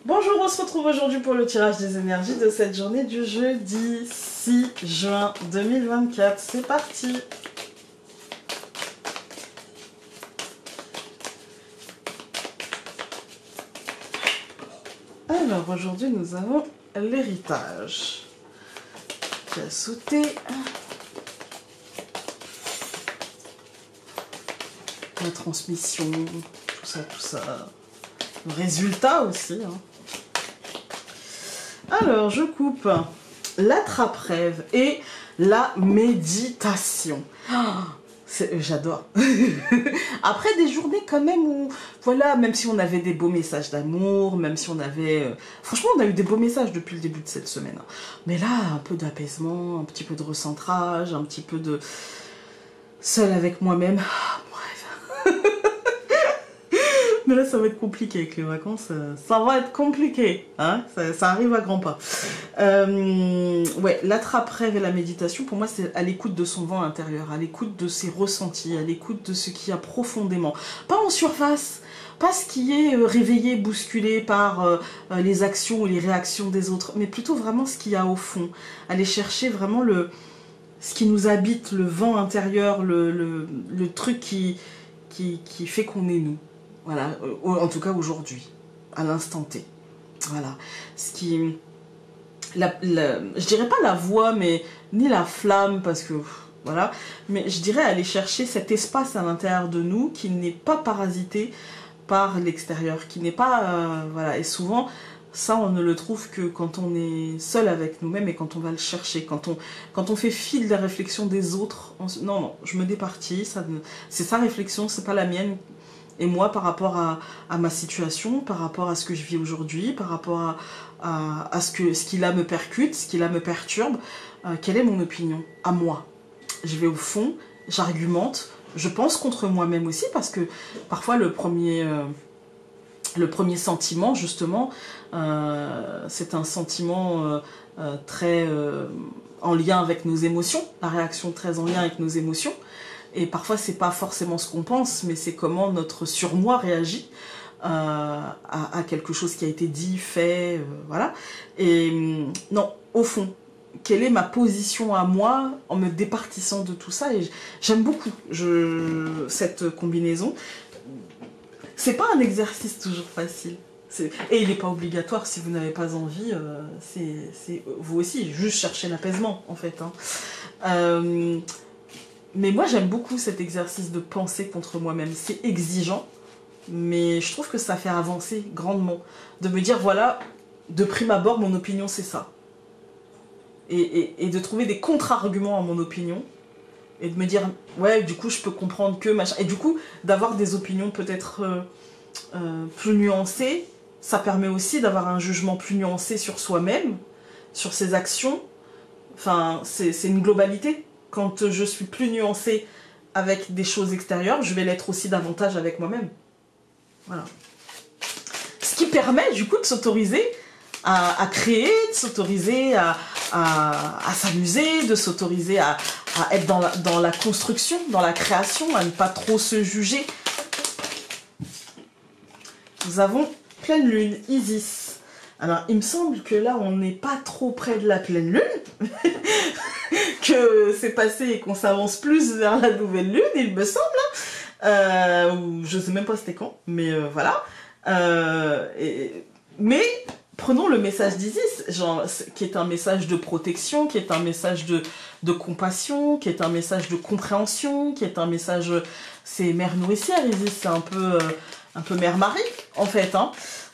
Bonjour, on se retrouve aujourd'hui pour le tirage des énergies de cette journée du jeudi 6 juin 2024. C'est parti! Alors aujourd'hui nous avons l'héritage qui a sauté. La transmission, tout ça. Le résultat aussi. Alors, je coupe l'attrape-rêve et la méditation. J'adore. Après des journées quand même où, voilà, même si on avait des beaux messages d'amour, même si on avait... franchement, on a eu des beaux messages depuis le début de cette semaine. Mais là, un peu d'apaisement, un petit peu de recentrage, un petit peu de... seul avec moi-même. Mais là, ça va être compliqué avec les vacances. Ça va être compliqué. Hein, ça arrive à grands pas. Ouais, l'attrape-rêve et la méditation, pour moi, c'est à l'écoute de son vent intérieur, à l'écoute de ses ressentis, à l'écoute de ce qu'il y a profondément. Pas en surface, pas ce qui est réveillé, bousculé par les actions ou les réactions des autres, mais plutôt vraiment ce qu'il y a au fond. Aller chercher vraiment ce qui nous habite, le vent intérieur, le truc qui fait qu'on est nous. Voilà, en tout cas aujourd'hui, à l'instant T. Voilà, ce qui... je dirais pas la voix, mais ni la flamme, parce que... Voilà, mais je dirais aller chercher cet espace à l'intérieur de nous qui n'est pas parasité par l'extérieur, qui n'est pas... voilà, et souvent, ça, on ne le trouve que quand on est seul avec nous-mêmes et quand on va le chercher, quand on fait fi de la réflexion des autres. Non, je me départis, c'est sa réflexion, c'est pas la mienne. Et moi, par rapport à ma situation, par rapport à ce que je vis aujourd'hui, par rapport à ce qui là me percute, ce qui là me perturbe, quelle est mon opinion à moi? Je vais au fond, j'argumente, je pense contre moi-même aussi, parce que parfois le premier sentiment, justement, c'est un sentiment très en lien avec nos émotions, la réaction très en lien avec nos émotions. Et parfois, c'est pas forcément ce qu'on pense, mais c'est comment notre surmoi réagit à quelque chose qui a été dit, fait, voilà. Et non, au fond, quelle est ma position à moi en me départissant de tout ça? Et j'aime beaucoup cette combinaison. C'est pas un exercice toujours facile. Et il n'est pas obligatoire si vous n'avez pas envie. C'est vous aussi, juste chercher l'apaisement, en fait. Mais moi, j'aime beaucoup cet exercice de penser contre moi-même. C'est exigeant, mais je trouve que ça fait avancer grandement. De me dire, voilà, de prime abord, mon opinion, c'est ça. Et de trouver des contre-arguments à mon opinion. Et de me dire, ouais, du coup, je peux comprendre que, machin. Et du coup, d'avoir des opinions peut-être plus nuancées, ça permet aussi d'avoir un jugement plus nuancé sur soi-même, sur ses actions. Enfin, c'est une globalité. Quand je suis plus nuancée avec des choses extérieures, je vais l'être aussi davantage avec moi-même. Voilà. Ce qui permet du coup de s'autoriser à créer, de s'autoriser à s'amuser, de s'autoriser à être dans la construction, dans la création, à ne pas trop se juger. Nous avons pleine lune, Isis. Alors, il me semble que là, on n'est pas trop près de la pleine lune, que c'est passé et qu'on s'avance plus vers la nouvelle lune, il me semble. Je sais même pas c'était quand, mais voilà. Mais prenons le message d'Isis, qui est un message de protection, qui est un message de compassion, qui est un message de compréhension, qui est un message... C'est mère nourricière, Isis, c'est un peu mère Marie, en fait.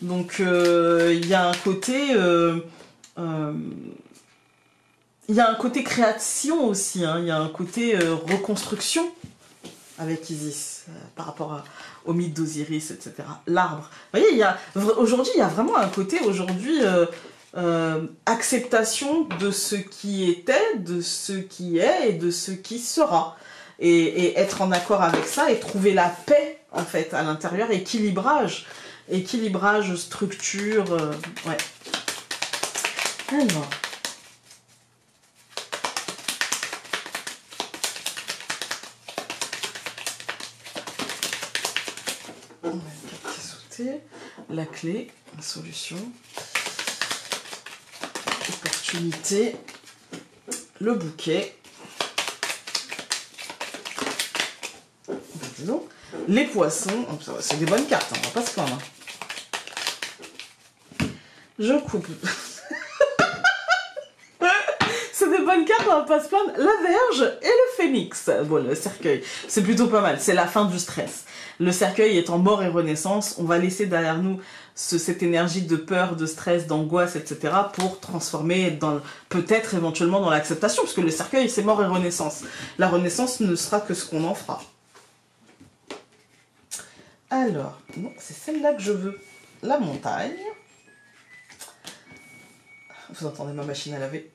Donc, il y a un côté... il y a un côté création aussi, il y a un côté reconstruction avec Isis, par rapport au mythe d'Osiris, etc. L'arbre. Vous voyez, aujourd'hui, il y a vraiment un côté, acceptation de ce qui était, de ce qui est et de ce qui sera. Et être en accord avec ça et trouver la paix, en fait, à l'intérieur, équilibrage, structure, ouais. Alors... la clé, la solution, opportunité, le bouquet, les poissons, c'est des bonnes cartes, hein, on va pas se plaindre. Je coupe. C'est des bonnes cartes, on va pas se plaindre. La Vierge et le Phénix. Bon, le cercueil, c'est plutôt pas mal, c'est la fin du stress. Le cercueil étant mort et renaissance, on va laisser derrière nous cette énergie de peur, de stress, d'angoisse, etc. pour transformer dans peut-être éventuellement dans l'acceptation, parce que le cercueil c'est mort et renaissance. La renaissance ne sera que ce qu'on en fera. Alors, bon, c'est celle-là que je veux. La montagne. Vous entendez ma machine à laver.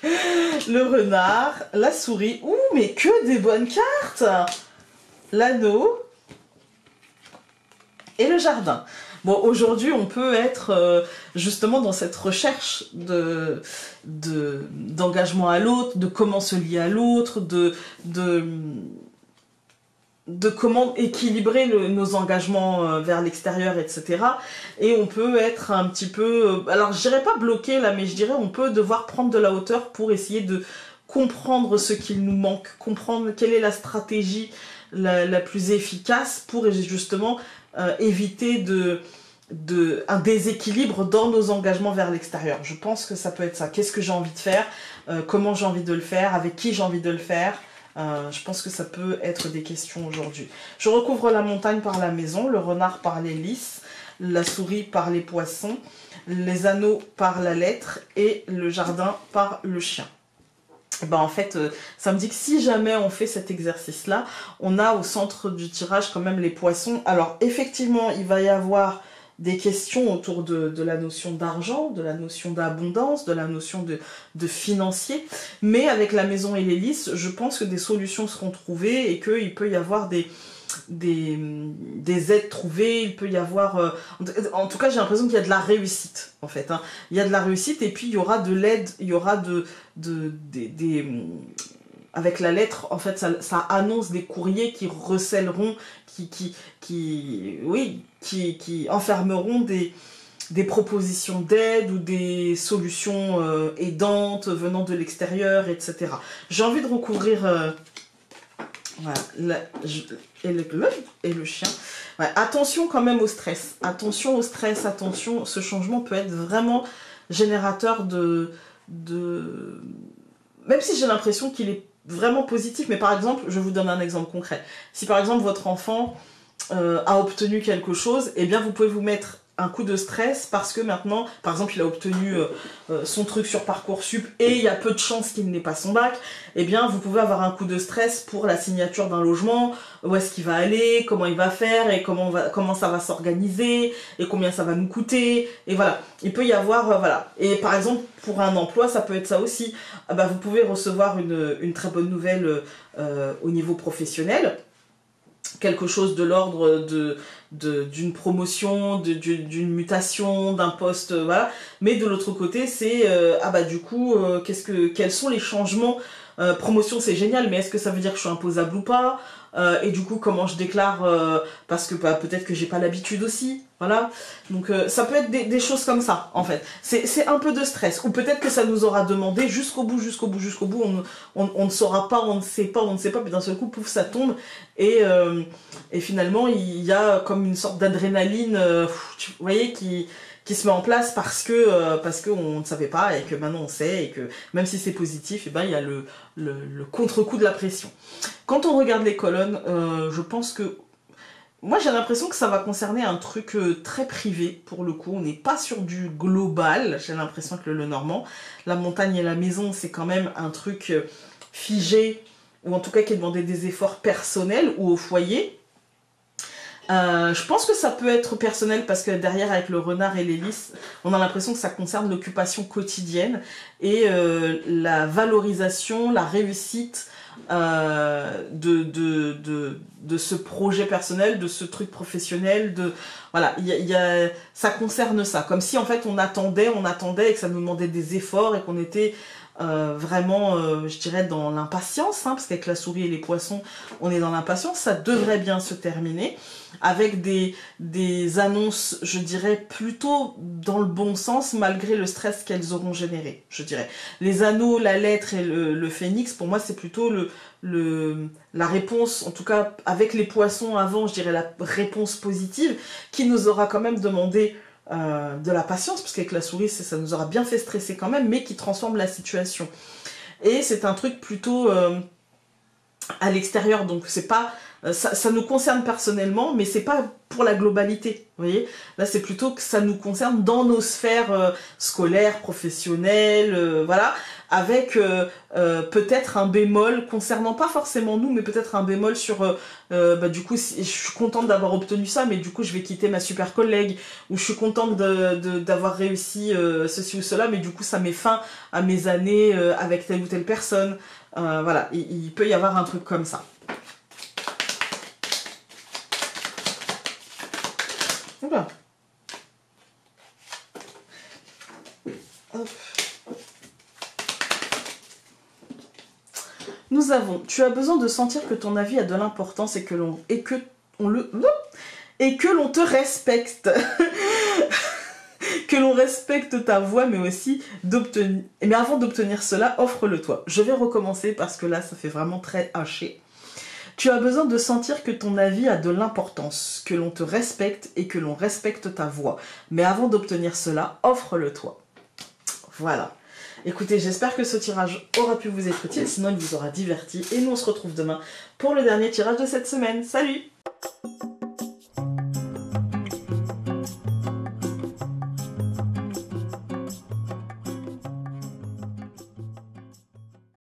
Le renard, la souris. Ouh, mais que des bonnes cartes! L'anneau. Et le jardin. Bon, aujourd'hui, on peut être justement dans cette recherche d'engagement à l'autre, de comment se lier à l'autre, de comment équilibrer nos engagements vers l'extérieur, etc. Et on peut être un petit peu... alors, je dirais pas bloqué là, mais je dirais on peut devoir prendre de la hauteur pour essayer de comprendre ce qu'il nous manque, comprendre quelle est la stratégie la plus efficace pour justement éviter un déséquilibre dans nos engagements vers l'extérieur. Je pense que ça peut être ça. Qu'est-ce que j'ai envie de faire, comment j'ai envie de le faire, avec qui j'ai envie de le faire. Je pense que ça peut être des questions aujourd'hui. Je recouvre la montagne par la maison, le renard par les lys, la souris par les poissons, les anneaux par la lettre et le jardin par le chien. Et ben en fait, ça me dit que si jamais on fait cet exercice-là, on a au centre du tirage quand même les poissons. Alors effectivement, il va y avoir des questions autour de la notion d'argent, de la notion d'abondance, de la notion de financier, mais avec la maison et les lys, je pense que des solutions seront trouvées et qu'il peut y avoir des aides trouvées, il peut y avoir... en tout cas, j'ai l'impression qu'il y a de la réussite, en fait. Hein. Il y a de la réussite et puis il y aura de l'aide, il y aura avec la lettre, en fait, ça annonce des courriers qui recèleront, qui enfermeront des propositions d'aide ou des solutions aidantes venant de l'extérieur, etc. J'ai envie de recouvrir voilà, et le chien. Ouais, attention quand même au stress. Attention au stress, attention, ce changement peut être vraiment générateur même si j'ai l'impression qu'il est vraiment positif, mais par exemple, je vous donne un exemple concret. Si par exemple votre enfant a obtenu quelque chose, eh bien vous pouvez vous mettre un coup de stress parce que maintenant, par exemple, il a obtenu son truc sur Parcoursup et il y a peu de chances qu'il n'ait pas son bac, eh bien vous pouvez avoir un coup de stress pour la signature d'un logement, où est-ce qu'il va aller, comment il va faire et comment ça va s'organiser et combien ça va nous coûter, et voilà. Il peut y avoir, voilà. Et par exemple, pour un emploi, ça peut être ça aussi. Vous pouvez recevoir une très bonne nouvelle au niveau professionnel, quelque chose de l'ordre d'une promotion, d'une mutation, d'un poste, voilà. Mais de l'autre côté, c'est du coup, quels sont les changements? Promotion, c'est génial, mais est-ce que ça veut dire que je suis imposable ou pas? Et du coup, comment je déclare parce que peut-être que j'ai pas l'habitude aussi, voilà. Donc ça peut être des choses comme ça, en fait. C'est un peu de stress, ou peut-être que ça nous aura demandé jusqu'au bout, on ne saura pas, on ne sait pas, puis d'un seul coup, pouf, ça tombe, et finalement, il y a comme une sorte d'adrénaline, vous voyez, qui se met en place parce que on ne savait pas et que maintenant on sait, et que même si c'est positif, il y a le contre-coup de la pression. Quand on regarde les colonnes, je pense que moi j'ai l'impression que ça va concerner un truc très privé pour le coup. On n'est pas sur du global, j'ai l'impression que le Normand, la montagne et la maison, c'est quand même un truc figé, ou en tout cas qui demandait des efforts personnels ou au foyer. Je pense que ça peut être personnel parce que derrière, avec le renard et les lys, on a l'impression que ça concerne l'occupation quotidienne et la valorisation, la réussite de ce projet personnel, de ce truc professionnel, voilà, ça concerne ça, comme si en fait on attendait et que ça nous demandait des efforts et qu'on était vraiment, je dirais, dans l'impatience, hein, parce qu'avec la souris et les poissons, on est dans l'impatience. Ça devrait bien se terminer avec des annonces, je dirais, plutôt dans le bon sens, malgré le stress qu'elles auront généré, je dirais. Les anneaux, la lettre et le phénix, pour moi, c'est plutôt la réponse, en tout cas avec les poissons avant, je dirais la réponse positive, qui nous aura quand même demandé de la patience, parce qu'avec la souris, ça nous aura bien fait stresser quand même, mais qui transforme la situation. Et c'est un truc plutôt à l'extérieur, donc c'est pas... Ça nous concerne personnellement, mais c'est pas pour la globalité, vous voyez. Là, c'est plutôt que ça nous concerne dans nos sphères scolaires, professionnelles, voilà, avec peut-être un bémol concernant pas forcément nous, mais peut-être un bémol sur, du coup, je suis contente d'avoir obtenu ça, mais du coup, je vais quitter ma super collègue, ou je suis contente d'avoir réussi ceci ou cela, mais du coup, ça met fin à mes années avec telle ou telle personne. Voilà, il peut y avoir un truc comme ça. Oula. Hop. Nous avons, tu as besoin de sentir que ton avis a de l'importance et que l'on te respecte. Que l'on respecte ta voix, mais aussi d'obtenir. Mais avant d'obtenir cela, offre-le-toi. Je vais recommencer parce que là, ça fait vraiment très haché. Tu as besoin de sentir que ton avis a de l'importance, que l'on te respecte et que l'on respecte ta voix. Mais avant d'obtenir cela, offre-le-toi. Voilà. Écoutez, j'espère que ce tirage aura pu vous être utile, sinon il vous aura diverti. Et nous, on se retrouve demain pour le dernier tirage de cette semaine. Salut!